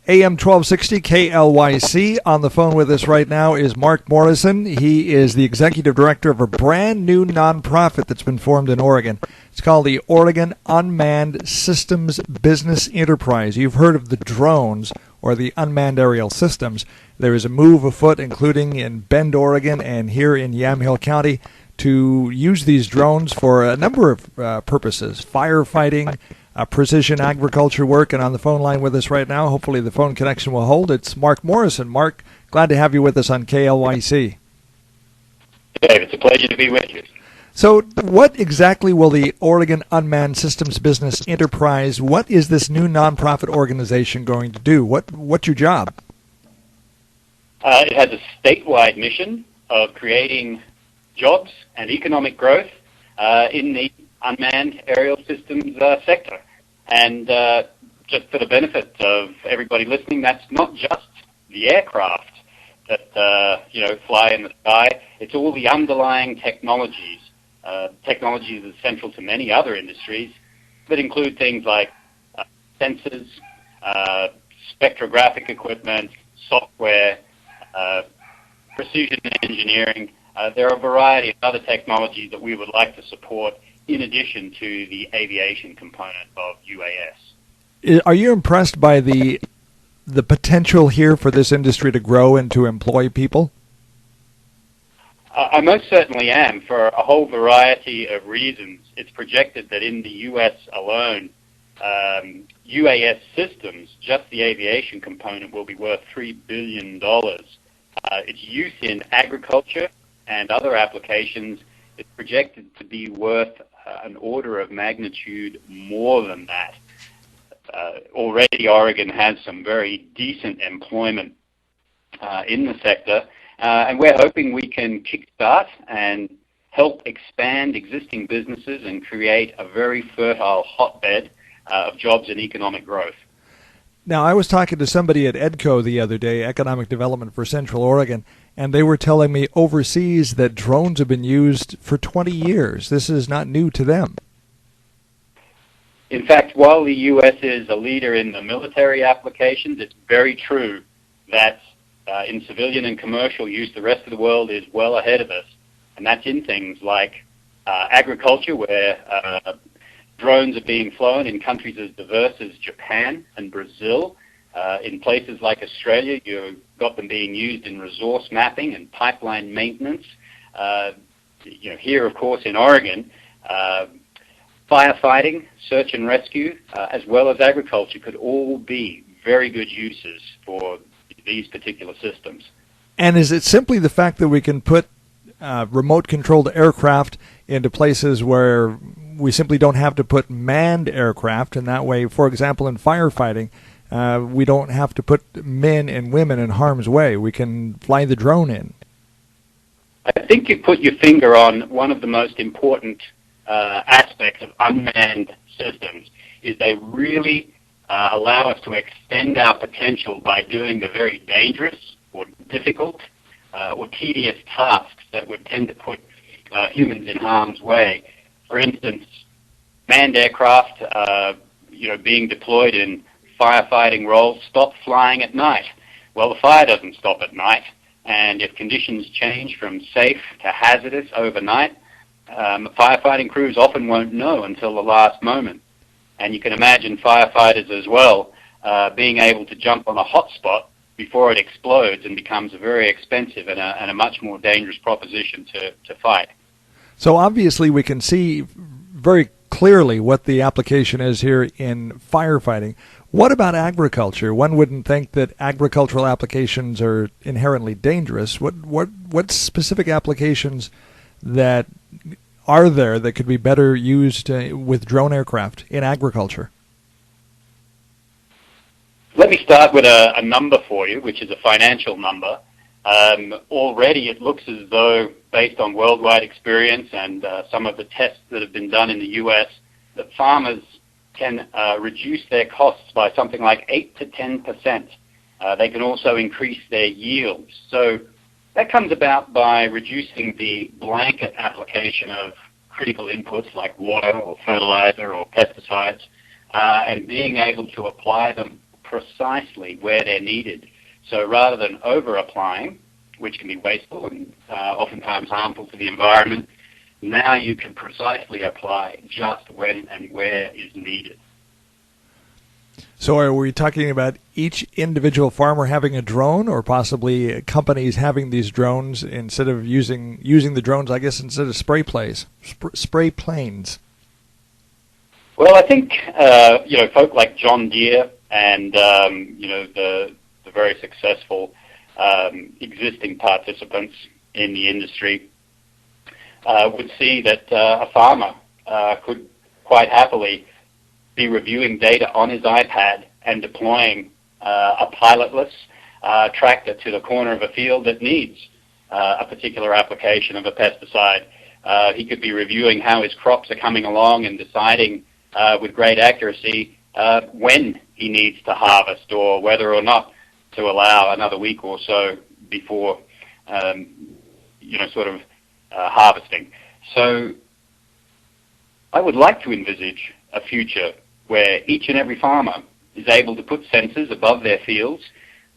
AM 1260 KLYC. On the phone with us right now is Mark Morrisson. He is the executive director of a brand new nonprofit that's been formed in Oregon. It's called the Oregon Unmanned Systems Business Enterprise. You've heard of the drones or the unmanned aerial systems. There is a move afoot, including in Bend, Oregon, and here in Yamhill County, to use these drones for a number of purposes: firefighting, precision agriculture work. And on the phone line with us right now, hopefully the phone connection will hold, it's Mark Morrisson. Mark, glad to have you with us on KLYC. Dave, it's a pleasure to be with you. So what exactly will the Oregon Unmanned Systems Business Enterprise, what is this new nonprofit organization going to do? What's your job? It has a statewide mission of creating jobs and economic growth in the unmanned aerial systems sector. And just for the benefit of everybody listening, that's not just the aircraft that fly in the sky. It's all the underlying technologies. Technologies are central to many other industries that include things like sensors, spectrographic equipment, software, precision engineering. There are a variety of other technologies that we would like to support in addition to the aviation component of UAS. Are you impressed by the potential here for this industry to grow and to employ people? I most certainly am, for a whole variety of reasons. It's projected that in the U.S. alone, UAS systems, just the aviation component, will be worth $3 billion. Its use in agriculture and other applications is projected to be worth an order of magnitude more than that. Already Oregon has some very decent employment in the sector, and we're hoping we can kickstart and help expand existing businesses and create a very fertile hotbed of jobs and economic growth. Now, I was talking to somebody at EDCO the other day, Economic Development for Central Oregon, and they were telling me overseas that drones have been used for 20 years. This is not new to them. In fact, while the U.S. is a leader in the military applications, it's very true that in civilian and commercial use, the rest of the world is well ahead of us. And that's in things like agriculture, where drones are being flown in countries as diverse as Japan and Brazil. In places like Australia, you've got them being used in resource mapping and pipeline maintenance. Here, of course, in Oregon, firefighting, search and rescue, as well as agriculture could all be very good uses for these particular systems. And is it simply the fact that we can put remote-controlled aircraft into places where we simply don't have to put manned aircraft, and that way, for example, in firefighting, we don't have to put men and women in harm's way. We can fly the drone in. I think you put your finger on one of the most important aspects of unmanned systems, is they really allow us to extend our potential by doing the very dangerous or difficult or tedious tasks that would tend to put humans in harm's way. For instance, manned aircraft, being deployed in firefighting roles, stop flying at night. Well, the fire doesn't stop at night, and if conditions change from safe to hazardous overnight, firefighting crews often won't know until the last moment. And you can imagine firefighters as well being able to jump on a hot spot before it explodes and becomes a very expensive and a much more dangerous proposition to fight. So obviously we can see very clearly what the application is here in firefighting. What about agriculture? One wouldn't think that agricultural applications are inherently dangerous. What specific applications that are there that could be better used with drone aircraft in agriculture? Let me start with a number for you, which is a financial number. Already it looks as though, based on worldwide experience and some of the tests that have been done in the U.S., that farmers can reduce their costs by something like 8 to 10%. They can also increase their yields. So that comes about by reducing the blanket application of critical inputs like water or fertilizer or pesticides, and being able to apply them precisely where they're needed. So rather than over-applying, which can be wasteful and oftentimes harmful to the environment, now you can precisely apply just when and where is needed. So are we talking about each individual farmer having a drone, or possibly companies having these drones instead of using the drones, I guess, instead of spray planes? Well, I think folk like John Deere and the very successful existing participants in the industry would see that a farmer could quite happily be reviewing data on his iPad and deploying a pilotless tractor to the corner of a field that needs a particular application of a pesticide. He could be reviewing how his crops are coming along and deciding with great accuracy when he needs to harvest, or whether or not to allow another week or so before harvesting. So I would like to envisage a future where each and every farmer is able to put sensors above their fields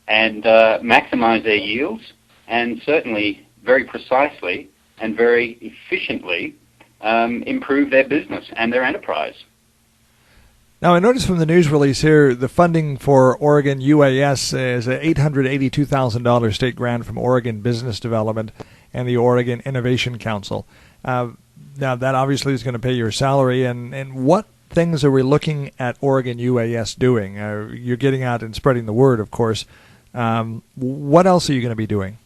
and maximize their yields, and certainly very precisely and very efficiently improve their business and their enterprise. Now, I noticed from the news release here, the funding for Oregon UAS is an $882,000 state grant from Oregon Business Development and the Oregon Innovation Council. Now, that obviously is going to pay your salary. And what things are we looking at Oregon UAS doing? You're getting out and spreading the word, of course. What else are you going to be doing?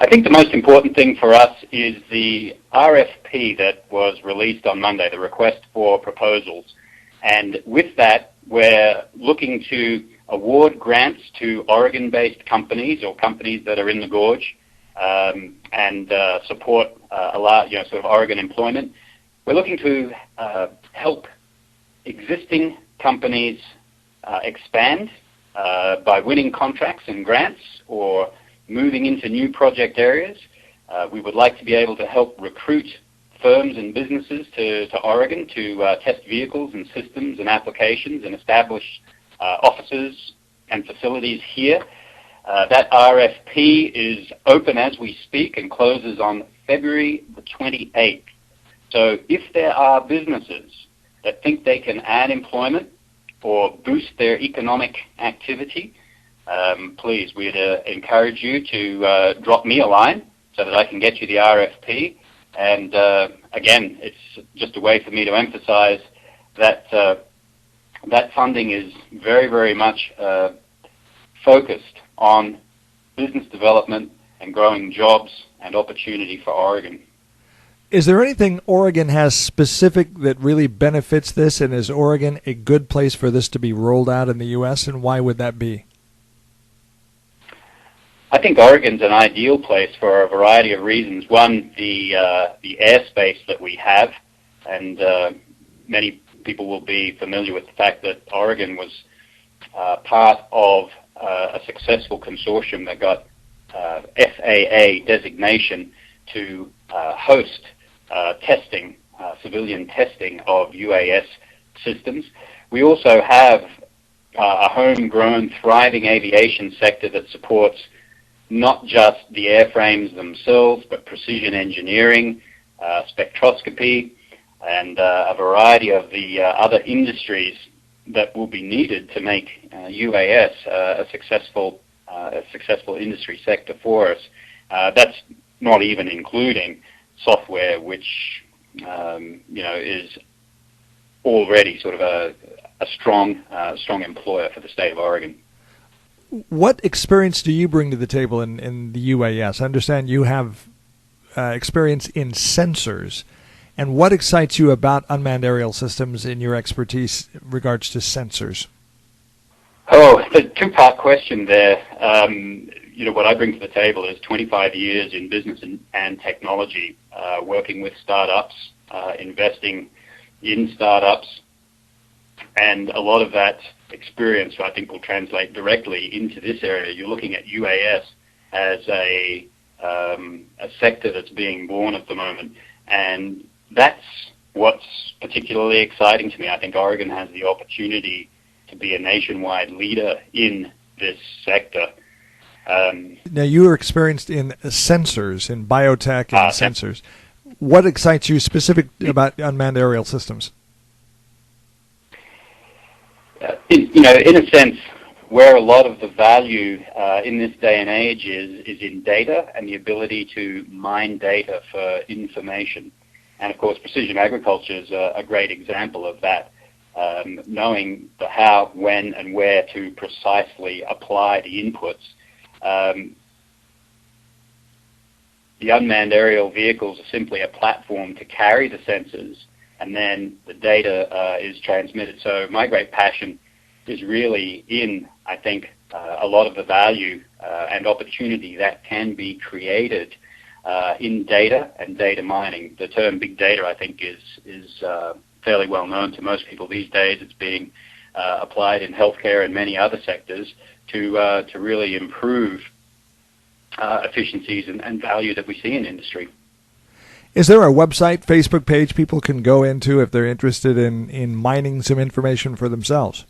I think the most important thing for us is the RFP that was released on Monday, the request for proposals. And with that, we're looking to award grants to Oregon-based companies or companies that are in the gorge and support Oregon employment. We're looking to help existing companies expand by winning contracts and grants or moving into new project areas. We would like to be able to help recruit firms and businesses to Oregon to test vehicles and systems and applications and establish offices and facilities here. That RFP is open as we speak and closes on February the 28th. So if there are businesses that think they can add employment or boost their economic activity, please, we'd encourage you to drop me a line so that I can get you the RFP. And again, it's just a way for me to emphasize that that funding is very, very much focused on business development and growing jobs and opportunity for Oregon. Is there anything Oregon has specific that really benefits this, and is Oregon a good place for this to be rolled out in the U.S., and why would that be? I think Oregon's an ideal place for a variety of reasons. One, the airspace that we have, and many people will be familiar with the fact that Oregon was part of a successful consortium that got FAA designation to host testing, civilian testing of UAS systems. We also have a homegrown, thriving aviation sector that supports not just the airframes themselves, but precision engineering, spectroscopy, and a variety of the other industries that will be needed to make UAS a successful industry sector for us. That's not even including software, which is already sort of a strong employer for the state of Oregon. What experience do you bring to the table in the UAS? I understand you have experience in sensors. And what excites you about unmanned aerial systems in your expertise in regards to sensors? Oh, it's a two-part question there. What I bring to the table is 25 years in business and technology, working with startups, investing in startups, and a lot of that experience I think will translate directly into this area. You're looking at UAS as a sector that's being born at the moment, and that's what's particularly exciting to me. I think Oregon has the opportunity to be a nationwide leader in this sector. Now, you are experienced in sensors, in biotech and sensors. What excites you specific about unmanned aerial systems? In a sense, where a lot of the value in this day and age is in data and the ability to mine data for information. And of course, precision agriculture is a great example of that. Knowing the how, when, and where to precisely apply the inputs. The unmanned aerial vehicles are simply a platform to carry the sensors, and then the data is transmitted. So my great passion is really in, I think, a lot of the value and opportunity that can be created in data and data mining. The term big data, I think, is fairly well known to most people these days. It's being applied in healthcare and many other sectors to really improve efficiencies and value that we see in industry. Is there a website, Facebook page people can go into if they're interested in mining some information for themselves?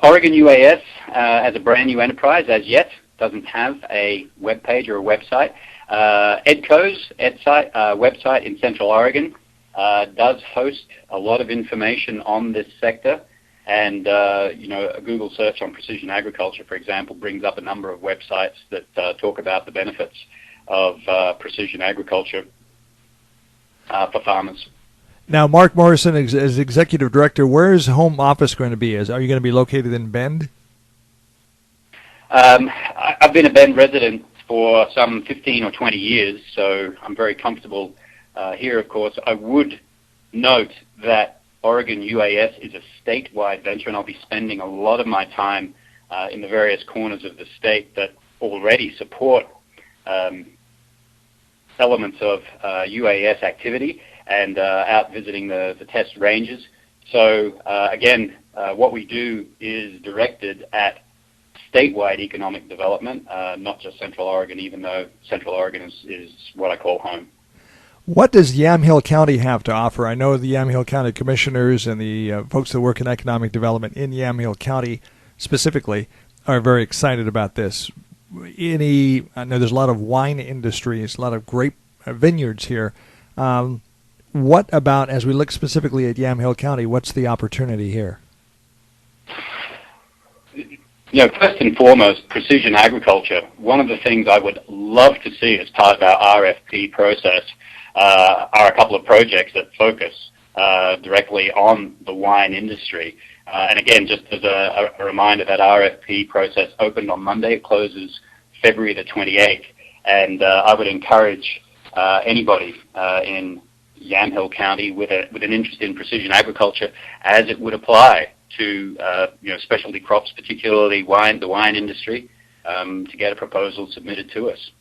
Oregon UAS, as a brand new enterprise, as yet, doesn't have a web page or a website. EDCO's website in Central Oregon does host a lot of information on this sector. And, a Google search on precision agriculture, for example, brings up a number of websites that talk about the benefits of precision agriculture for farmers. Now, Mark Morrisson, as Executive Director, where is home office going to be? Are you going to be located in Bend? I've been a Bend resident for some 15 or 20 years, so I'm very comfortable here, of course. I would note that Oregon UAS is a statewide venture, and I'll be spending a lot of my time in the various corners of the state that already support elements of UAS activity and out visiting the test ranges. So again, what we do is directed at statewide economic development, not just Central Oregon, even though Central Oregon is what I call home. What does Yamhill County have to offer? I know the Yamhill County commissioners and the folks that work in economic development in Yamhill County specifically are very excited about this. I know there's a lot of wine industries, a lot of grape vineyards here. What about, as we look specifically at Yamhill County, what's the opportunity here? First and foremost, precision agriculture. One of the things I would love to see as part of our RFP process are a couple of projects that focus directly on the wine industry. And again, just as a reminder, that RFP process opened on Monday. It closes February the 28th. And I would encourage anybody in Yamhill County with an interest in precision agriculture, as it would apply to specialty crops, particularly the wine industry, to get a proposal submitted to us.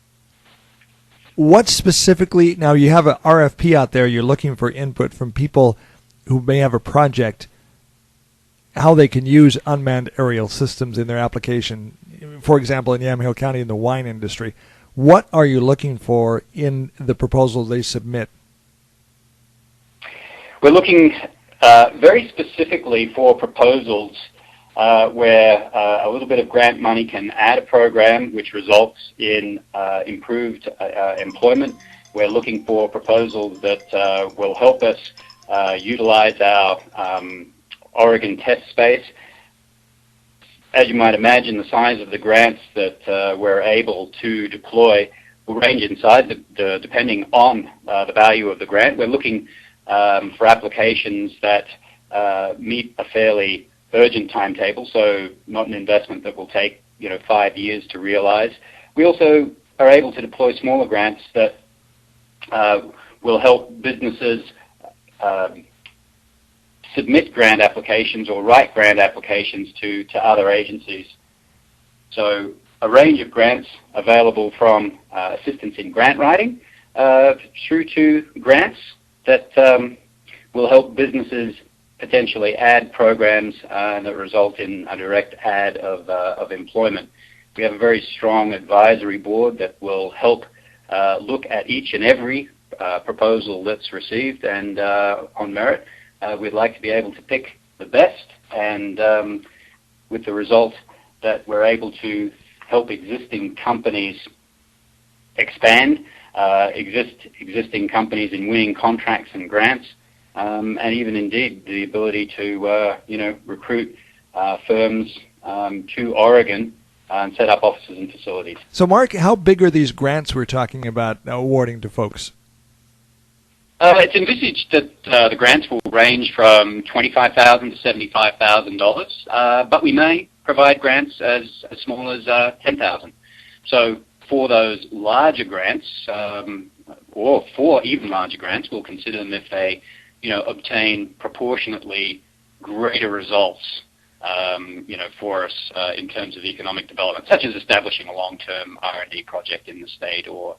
What specifically, now you have an RFP out there, you're looking for input from people who may have a project, how they can use unmanned aerial systems in their application, for example, in Yamhill County in the wine industry. What are you looking for in the proposal they submit? We're looking very specifically for proposals where a little bit of grant money can add a program which results in improved employment. We're looking for proposals that will help us utilize our Oregon test space. As you might imagine, the size of the grants that we're able to deploy will range in size depending on the value of the grant. We're looking for applications that meet a fairly urgent timetable, so not an investment that will take 5 years to realize. We also are able to deploy smaller grants that will help businesses submit grant applications or write grant applications to other agencies. So a range of grants available from assistance in grant writing through to grants that will help businesses potentially add programs that result in a direct add of employment. We have a very strong advisory board that will help look at each and every proposal that's received, and on merit, we'd like to be able to pick the best, and with the result that we're able to help existing companies expand, existing companies in winning contracts and grants, and even indeed the ability to recruit firms to Oregon and set up offices and facilities. So, Mark, how big are these grants we're talking about awarding to folks? It's envisaged that the grants will range from $25,000 to $75,000, but we may provide grants as small as $10,000. So for those larger grants, or for even larger grants, we'll consider them if they, obtain proportionately greater results, for us in terms of economic development, such as establishing a long-term R&D project in the state, or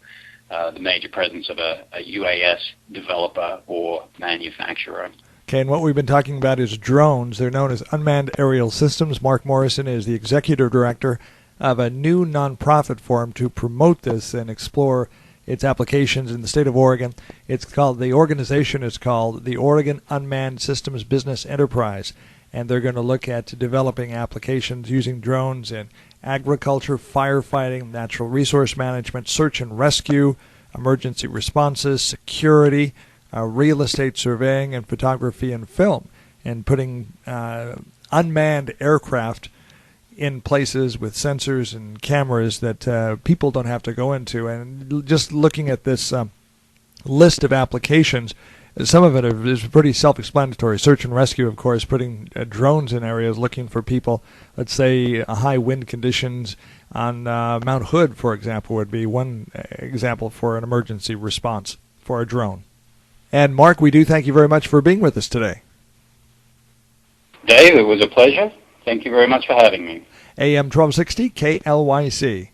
the major presence of a UAS developer or manufacturer. Okay, and what we've been talking about is drones. They're known as unmanned aerial systems. Mark Morrisson is the executive director of a new nonprofit forum to promote this and explore its applications in the state of Oregon. The organization is called the Oregon Unmanned Systems Business Enterprise, and they're going to look at developing applications using drones in agriculture, firefighting, natural resource management, search and rescue, emergency responses, security, real estate surveying, and photography and film, and putting unmanned aircraft in places with sensors and cameras that people don't have to go into. And just looking at this list of applications, some of it is pretty self-explanatory. Search and rescue, of course, putting drones in areas looking for people. Let's say high wind conditions on Mount Hood, for example, would be one example for an emergency response for a drone. And Mark, we do thank you very much for being with us today. Dave, it was a pleasure. Thank you very much for having me. AM 1260 KLYC.